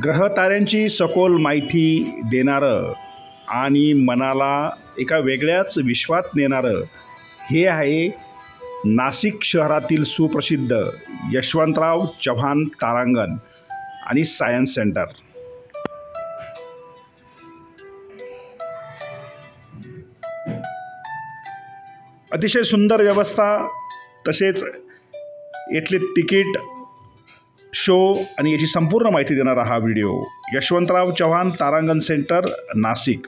ग्रहताऱ्यांची सखोल माहिती देणारं आणि मनाला एका वेगळ्याच विश्वात नेणारं हे आहे नाशिक शहरातील सुप्रसिद्ध यशवंतराव चव्हाण तारांगण आणि सायन्स सेंटर। अतिशय सुंदर व्यवस्था, तसेच येथले तिकीट, शो आणि याची संपूर्ण माहिती देणारा हा व्हिडिओ। यशवंतराव चव्हाण तारांगण सेंटर, नाशिक।